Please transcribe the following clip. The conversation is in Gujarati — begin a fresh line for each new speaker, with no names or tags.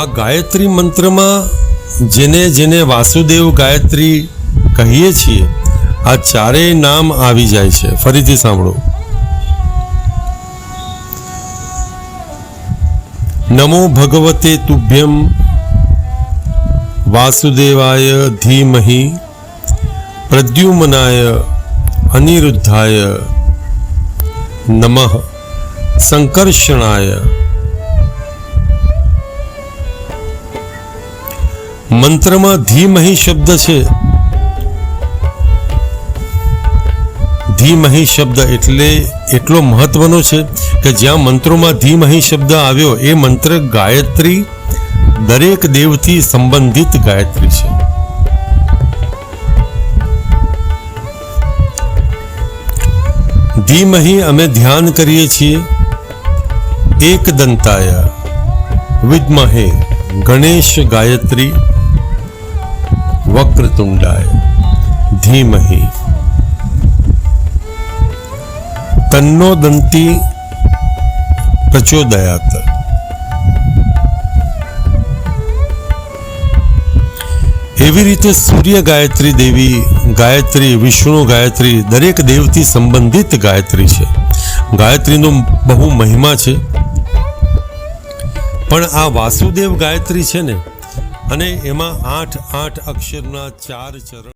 આ ગાયત્રી મંત્રમાં જેને જેને વાસુદેવ ગાયત્રી કહીએ છીએ આ ચારેય નામ આવી જાય છે. ફરીથી સાંભળો. નમો ભગવતે તુભ્યમ વાસુદેવાય ધીમહિ પ્રદ્યુમ્નાય અનિરુદ્ધાય નમઃ સંકર્ષણાય. મંત્રમાં ધીમહિ શબ્દ છે. ધીમહિ શબ્દ એટલે એટલો મહત્વનો છે કે જ્યાં મંત્રોમાં ધીમહિ શબ્દ આવ્યો એ મંત્ર ગાયત્રી દરેક દેવથી સંબંધિત ગાયત્રી છે. ધીમહિ અમે ધ્યાન કરીએ છીએ એકદંતાય વિદ્મહે ગણેશ ગાયત્રી વક્રતુંડાય ધીમહિ તન્નો દંતી પ્રચોદયાત. એવી રીતે સૂર્ય ગાયત્રી દેવી ગાયત્રી વિષ્ણુ ગાયત્રી દરેક દેવથી સંબંધિત ગાયત્રી છે. ગાયત્રીનો બહુ મહિમા છે. પણ આ વાસુદેવ ગાયત્રી છે ને અને એમાં 8 અક્ષરના 4 ચરણ